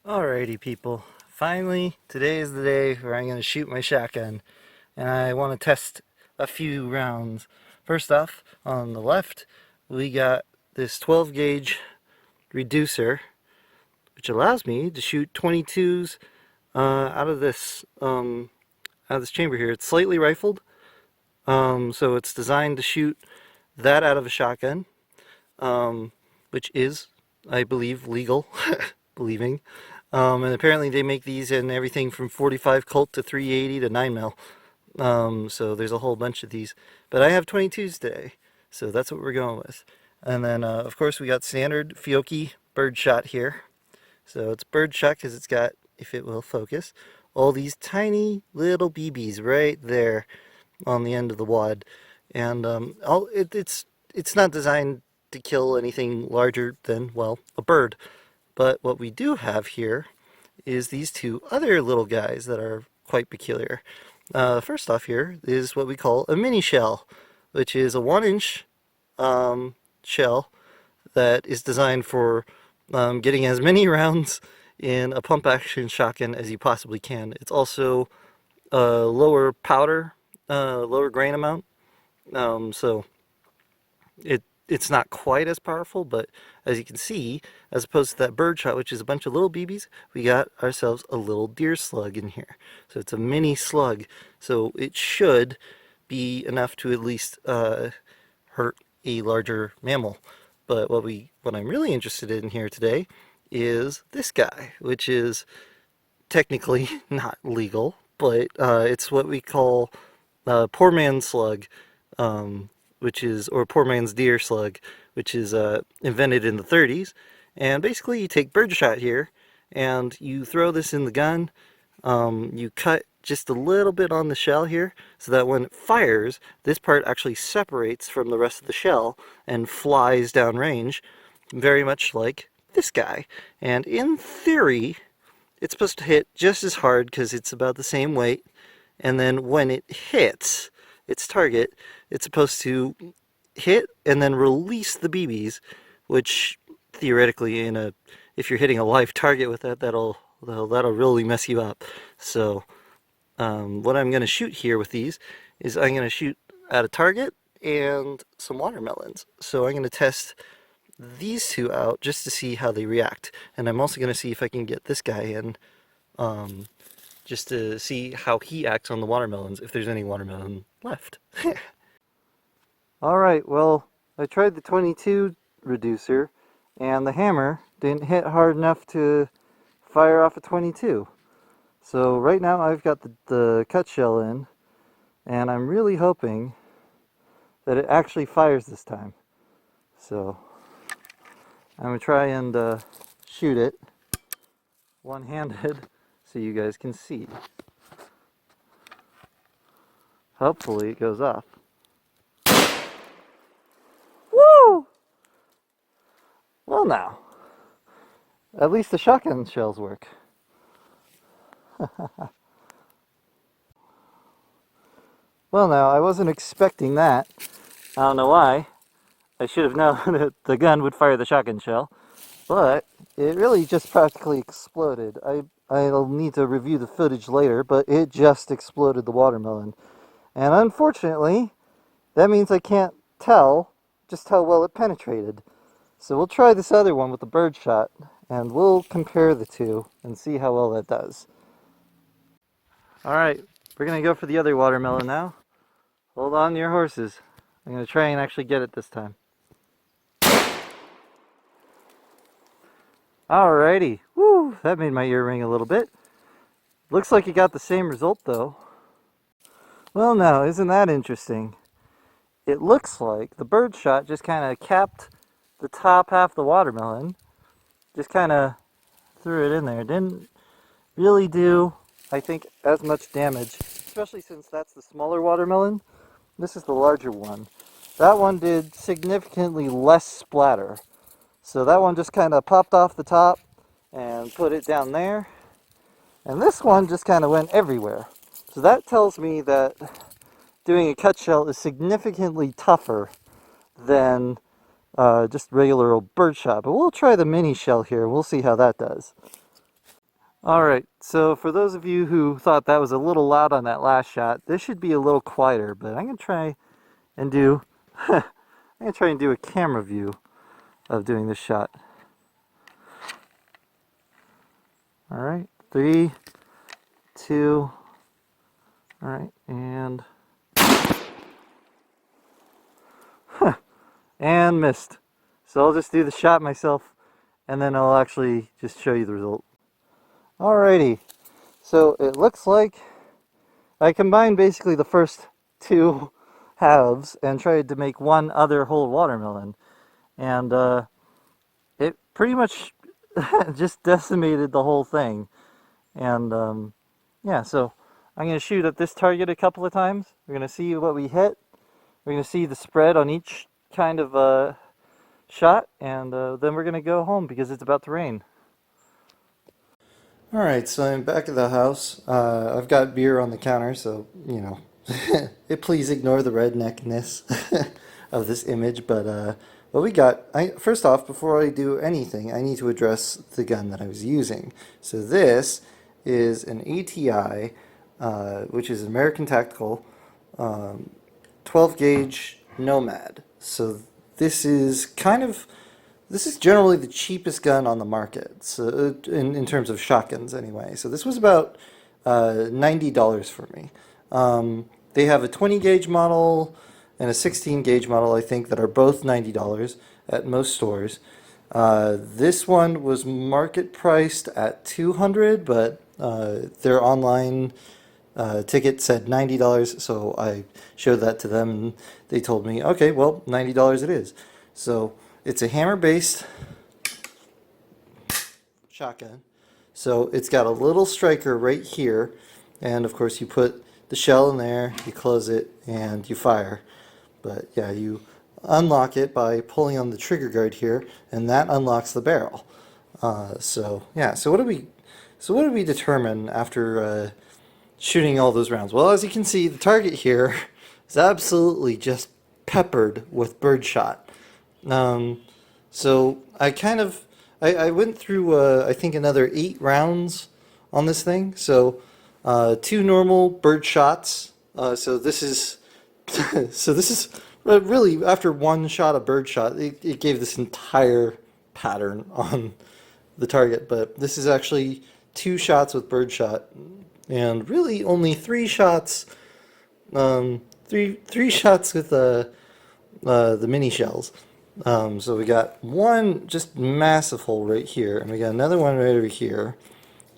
Alrighty people, finally today is the day where I'm going to shoot my shotgun and I want to test a few rounds. First off, on the left we got this 12 gauge reducer which allows me to shoot 22s out of this chamber here. It's slightly rifled, so it's designed to shoot that out of a shotgun, which is, I believe, legal. Believing. And apparently they make these in everything from 45 Colt to 380 to 9 mil. So there's a whole bunch of these. But I have 22s today, so that's what we're going with. And then, of course, we got standard Fiocchi birdshot here. So it's birdshot because it's got, if it will focus, all these tiny little BBs right there on the end of the wad. And it's not designed to kill anything larger than, well, a bird. But what we do have here is these two other little guys that are quite peculiar. First off here is what we call a mini shell, which is a 1-inch shell that is designed for getting as many rounds in a pump action shotgun as you possibly can. It's also a lower powder, lower grain amount, so it's not quite as powerful, but as you can see, as opposed to that birdshot, which is a bunch of little BBs, we got ourselves a little deer slug in here. So it's a mini slug. So it should be enough to at least hurt a larger mammal. But what I'm really interested in here today is this guy, which is technically not legal, but it's what we call poor man's slug. Or poor man's deer slug, which is invented in the 30s. And basically you take birdshot here and you throw this in the gun. You cut just a little bit on the shell here so that when it fires, this part actually separates from the rest of the shell and flies downrange, very much like this guy. And in theory, it's supposed to hit just as hard because it's about the same weight. And then when it hits its target, it's supposed to hit and then release the BBs, which theoretically, if you're hitting a live target with that, that'll really mess you up. So what I'm going to shoot here with these is I'm going to shoot at a target and some watermelons. So I'm going to test these two out just to see how they react, and I'm also going to see if I can get this guy in just to see how he acts on the watermelons, if there's any watermelon left. Alright, well, I tried the 22 reducer, and the hammer didn't hit hard enough to fire off a 22. So right now I've got the cut shell in, and I'm really hoping that it actually fires this time. So I'm going to try and shoot it one-handed so you guys can see. Hopefully it goes off. Woo! Well now, at least the shotgun shells work. Well now, I wasn't expecting that. I don't know why. I should have known that the gun would fire the shotgun shell, but it really just practically exploded. I'll need to review the footage later, but it just exploded the watermelon. And unfortunately, that means I can't tell just how well it penetrated. So we'll try this other one with the birdshot, and we'll compare the two and see how well that does. Alright, we're going to go for the other watermelon now. Hold on to your horses. I'm going to try and actually get it this time. Alrighty, woo, that made my ear ring a little bit. Looks like you got the same result though. Well now, isn't that interesting? It looks like the birdshot just kind of capped the top half of the watermelon. Just kind of threw it in there. Didn't really do, I think, as much damage, especially since that's the smaller watermelon. This is the larger one. That one did significantly less splatter. So that one just kind of popped off the top and put it down there. And this one just kind of went everywhere. So that tells me that doing a cut shell is significantly tougher than just regular old birdshot. But we'll try the mini shell here. We'll see how that does. Alright, so for those of you who thought that was a little loud on that last shot, this should be a little quieter, but I'm going to try and do I'm going to try and do a camera view of doing this shot. Alright, 3, 2, alright, and missed. So I'll just do the shot myself and then I'll actually just show you the result. Alrighty, so it looks like I combined basically the first two halves and tried to make one other whole watermelon. And it pretty much just decimated the whole thing. And yeah, so I'm going to shoot at this target a couple of times. We're going to see what we hit. We're going to see the spread on each kind of shot, and then we're going to go home because it's about to rain. Alright, so I'm back at the house. I've got beer on the counter, so, you know, please ignore the redneckness of this image, but what we got, first off, before I do anything, I need to address the gun that I was using. So this is an ATI, which is American Tactical, 12 gauge Nomad. So this is generally the cheapest gun on the market, so in terms of shotguns anyway. So this was about $90 for me. They have a 20 gauge model and a 16 gauge model, I think, that are both $90 at most stores. This one was market priced at $200, but their online ticket said $90, so I showed that to them and they told me, okay, well, $90 it is. So it's a hammer-based shotgun. So it's got a little striker right here, and of course you put the shell in there, you close it, and you fire. But yeah, you unlock it by pulling on the trigger guard here, and that unlocks the barrel. So yeah, so what did we determine after shooting all those rounds? Well, as you can see, the target here is absolutely just peppered with birdshot. So I went through I think another 8 rounds on this thing. So 2 normal bird shots. So this is really, after one shot of bird shot, it gave this entire pattern on the target. But this is actually 2 shots with bird shot, and really only 3 shots. Three shots with the mini shells. So we got one just massive hole right here, and we got another one right over here.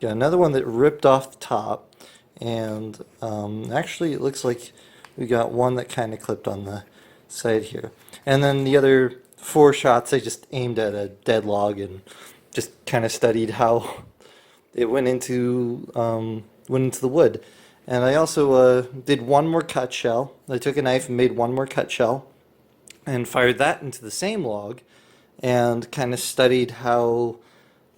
Got another one that ripped off the top, and actually it looks like we got one that kind of clipped on the side here. And then the other 4 shots I just aimed at a dead log and just kind of studied how it went into the wood. And I also did one more cut shell. I took a knife and made one more cut shell and fired that into the same log and kind of studied how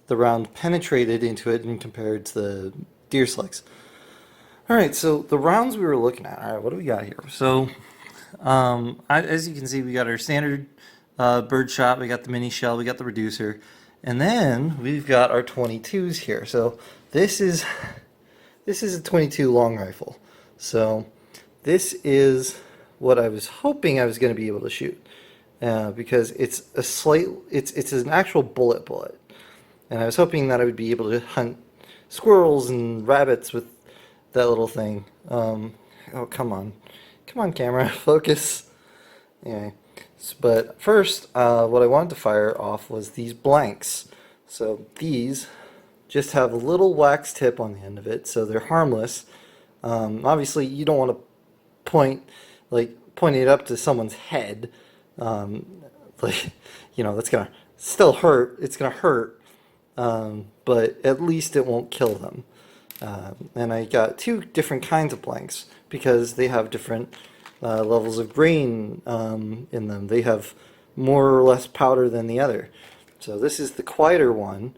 the round penetrated into it and compared to the deer slugs. Alright, so the rounds we were looking at. Alright, what do we got here? So, as you can see, we got our standard bird shot, we got the mini shell, we got the reducer, and then we've got our 22s here. So this is a 22 long rifle. So this is what I was hoping I was going to be able to shoot, because it's an actual bullet, and I was hoping that I would be able to hunt squirrels and rabbits with that little thing. Oh, come on, camera, focus. Anyway, but first, what I wanted to fire off was these blanks. So these just have a little wax tip on the end of it, so they're harmless. Obviously, you don't want to point it up to someone's head. That's gonna still hurt. It's gonna hurt, but at least it won't kill them. And I got 2 different kinds of blanks because they have different levels of grain in them. They have more or less powder than the other. So this is the quieter one,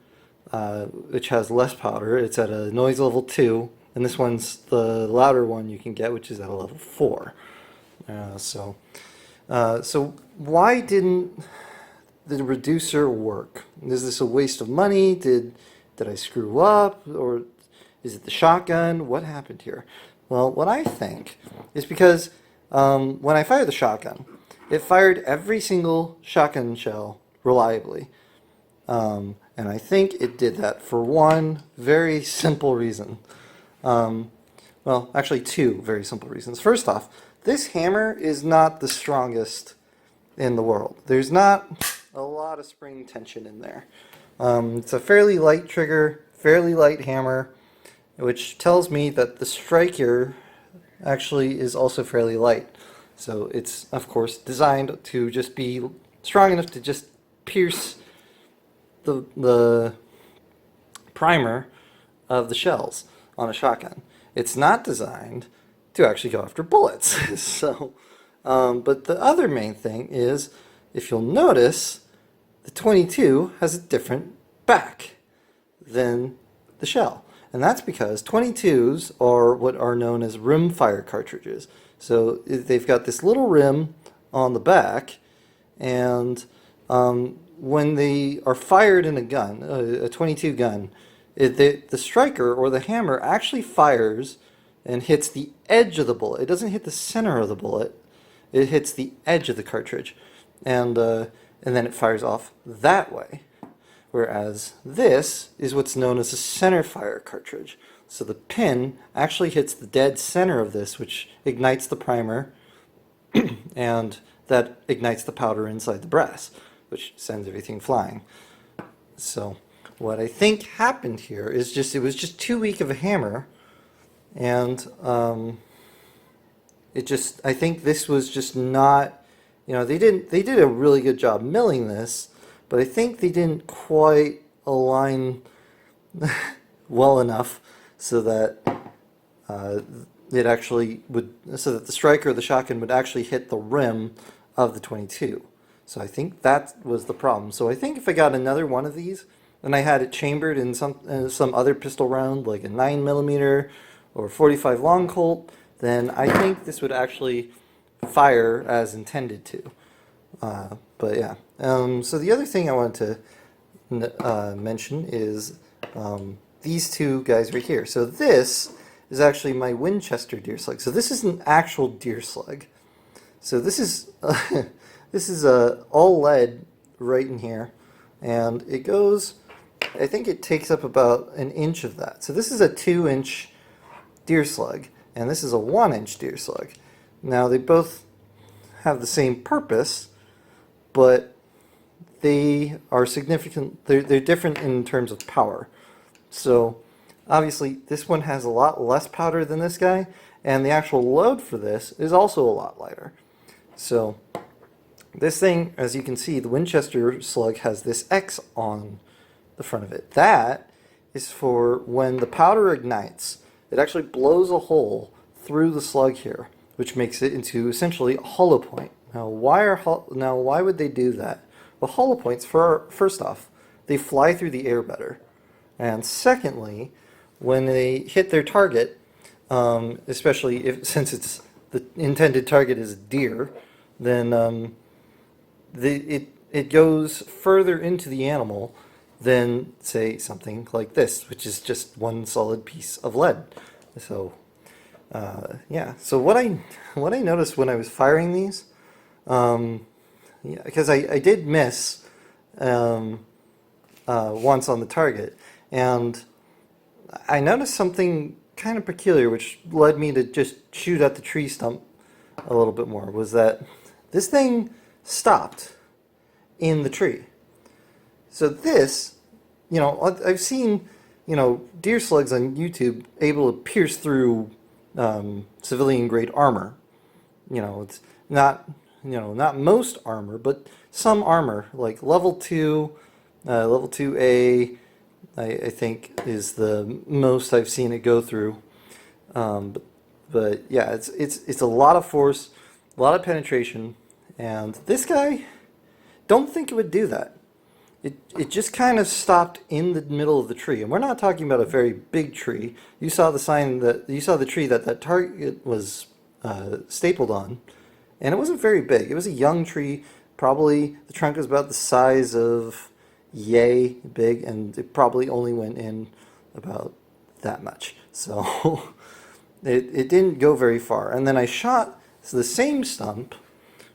which has less powder. It's at a noise level 2, and this one's the louder one you can get, which is at a level 4. So why didn't the reducer work? Is this a waste of money? Did Did I screw up? Or is it the shotgun? What happened here? Well, what I think is because when I fired the shotgun, it fired every single shotgun shell reliably. And I think it did that for one very simple reason. Well, actually two very simple reasons. First off, this hammer is not the strongest in the world. There's not a lot of spring tension in there. It's a fairly light trigger, fairly light hammer, which tells me that the striker actually is also fairly light. So it's, of course, designed to just be strong enough to just pierce the primer of the shells on a shotgun. It's not designed to actually go after bullets. So, but the other main thing is, if you'll notice, the 22 has a different back than the shell. And that's because 22s are what are known as rimfire cartridges. So they've got this little rim on the back, and when they are fired in a gun, a 22 gun, the striker or the hammer actually fires and hits the edge of the bullet. It doesn't hit the center of the bullet. It hits the edge of the cartridge, and then it fires off that way. Whereas this is what's known as a center fire cartridge. So the pin actually hits the dead center of this, which ignites the primer, and that ignites the powder inside the brass, which sends everything flying. So what I think happened here is it was just too weak of a hammer, and I think this was just not, they did a really good job milling this, but I think they didn't quite align well enough so that it actually would, so that the striker or the shotgun would actually hit the rim of the 22. So I think that was the problem. So I think if I got another one of these and I had it chambered in some other pistol round, like a 9mm or 45 long Colt, then I think this would actually fire as intended to. But yeah. So the other thing I wanted to mention is these two guys right here. So this is actually my Winchester deer slug. So this is an actual deer slug. So this is this is all lead right in here, and it goes, I think it takes up about an inch of that. So this is a 2-inch deer slug, and this is a 1-inch deer slug. Now they both have the same purpose, but they are significant. They're different in terms of power. So obviously this one has a lot less powder than this guy, and the actual load for this is also a lot lighter. So this thing, as you can see, the Winchester slug has this X on the front of it. That is for when the powder ignites, it actually blows a hole through the slug here, which makes it into essentially a hollow point. Now why would they do that? Well, hollow points, first off, they fly through the air better. And secondly, when they hit their target, especially since it's the intended target is a deer, then it goes further into the animal than, say, something like this, which is just one solid piece of lead. So yeah. So what I noticed when I was firing these, because I did miss once on the target, and I noticed something kind of peculiar, which led me to just shoot at the tree stump a little bit more, was that this thing stopped in the tree. So this, I've seen, deer slugs on YouTube able to pierce through civilian grade armor. It's not, not most armor, but some armor, like level 2, level 2A, I think is the most I've seen it go through. But yeah, it's a lot of force, a lot of penetration, and this guy, don't think it would do that. It just kind of stopped in the middle of the tree, and we're not talking about a very big tree. You saw the tree that target was stapled on, and it wasn't very big. It was a young tree, probably the trunk was about the size of, yay big, and it probably only went in about that much. So it didn't go very far. And then I shot the same stump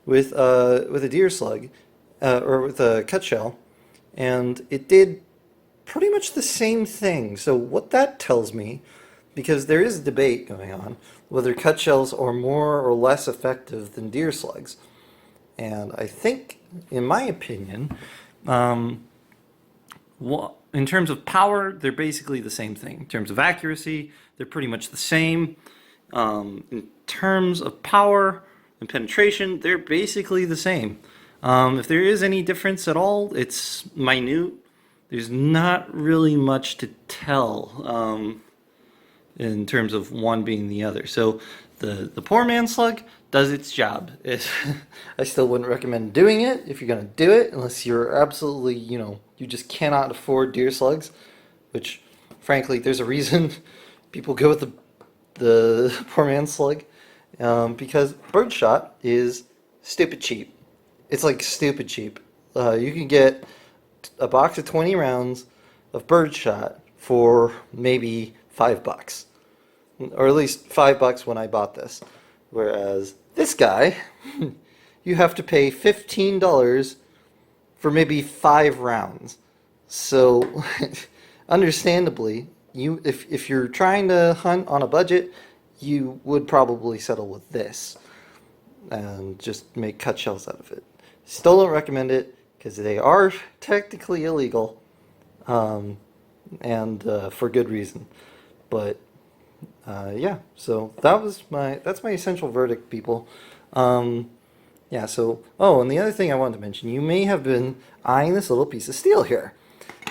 with a deer slug, or with a cut shell, and it did pretty much the same thing. So what that tells me, because there is a debate going on whether cut shells are more or less effective than deer slugs, and I think, in my opinion, in terms of power, they're basically the same thing. In terms of accuracy, they're pretty much the same. In terms of power and penetration, they're basically the same. If there is any difference at all, it's minute. There's not really much to tell in terms of one being the other. So the poor man's slug does its job. I still wouldn't recommend doing it if you're going to do it, unless you're absolutely, you just cannot afford deer slugs, which, frankly, there's a reason people go with the poor man's slug, because birdshot is stupid cheap. It's like stupid cheap. You can get a box of 20 rounds of birdshot for maybe $5, or at least $5 when I bought this. Whereas this guy, you have to pay $15 for maybe 5 rounds. So, understandably, if you're trying to hunt on a budget, you would probably settle with this and just make cut shells out of it. Still don't recommend it because they are technically illegal, and for good reason. But yeah, so that's my essential verdict, people. Yeah, so, oh, and the other thing I wanted to mention, you may have been eyeing this little piece of steel here.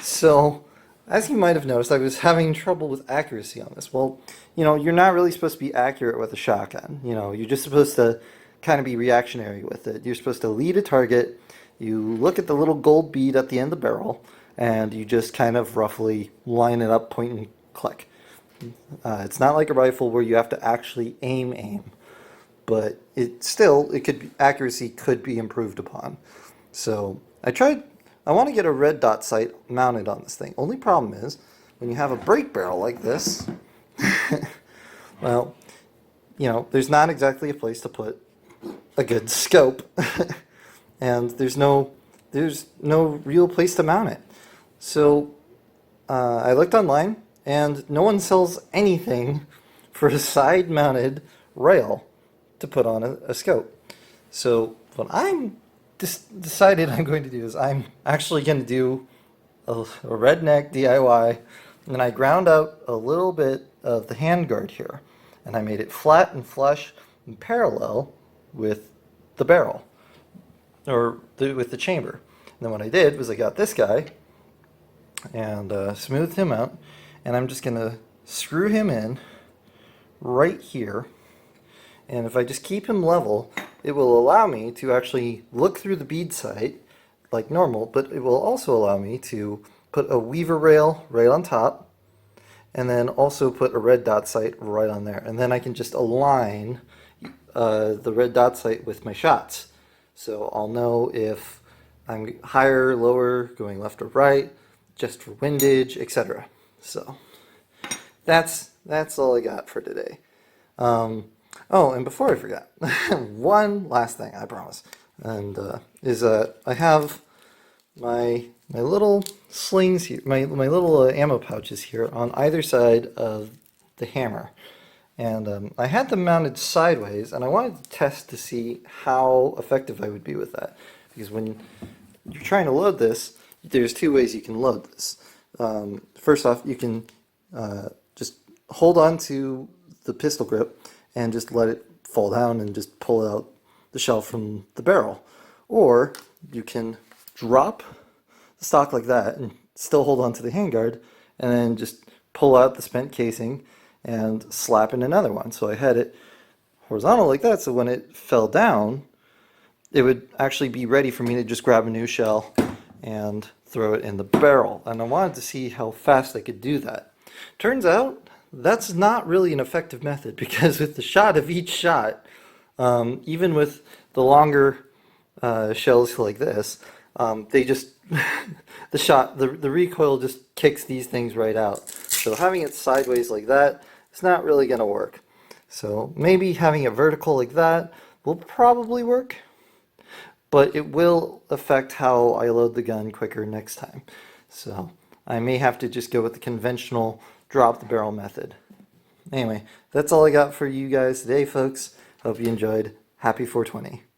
So, as you might have noticed, I was having trouble with accuracy on this. Well, you're not really supposed to be accurate with a shotgun. You're just supposed to kind of be reactionary with it. You're supposed to lead a target, you look at the little gold bead at the end of the barrel, and you just kind of roughly line it up, point and click. It's not like a rifle where you have to actually aim. But accuracy could be improved upon. So I want to get a red dot sight mounted on this thing. Only problem is, when you have a break barrel like this, well, there's not exactly a place to put a good scope, and there's no real place to mount it. So I looked online, and no one sells anything for a side-mounted rail to put on a scope. So what I'm decided I'm going to do is I'm actually going to do a redneck DIY, and I ground out a little bit of the handguard here, and I made it flat and flush and parallel with the barrel, or with the chamber. And then what I did was I got this guy and smoothed him out, and I'm just going to screw him in right here. And if I just keep him level, it will allow me to actually look through the bead sight like normal, but it will also allow me to put a weaver rail right on top, and then also put a red dot sight right on there. And then I can just align the red dot sight with my shots. So I'll know if I'm higher, lower, going left or right, just for windage, etc. So that's all I got for today. Oh, and before I forget, one last thing, I promise, and is I have my little slings here, my little ammo pouches here on either side of the hammer, and I had them mounted sideways, and I wanted to test to see how effective I would be with that, because when you're trying to load this, there's 2 ways you can load this. First off, you can just hold on to the pistol grip and just let it fall down and just pull out the shell from the barrel. Or you can drop the stock like that and still hold on to the handguard, and then just pull out the spent casing and slap in another one. So I had it horizontal like that, so when it fell down, it would actually be ready for me to just grab a new shell and throw it in the barrel. And I wanted to see how fast I could do that. Turns out that's not really an effective method, because with the shot of each shot, even with the longer shells like this, they just the recoil just kicks these things right out. So having it sideways like that, it's not really going to work. So maybe having it vertical like that will probably work, but it will affect how I load the gun quicker next time. So I may have to just go with the conventional drop the barrel method. Anyway, that's all I got for you guys today, folks. Hope you enjoyed. Happy 420.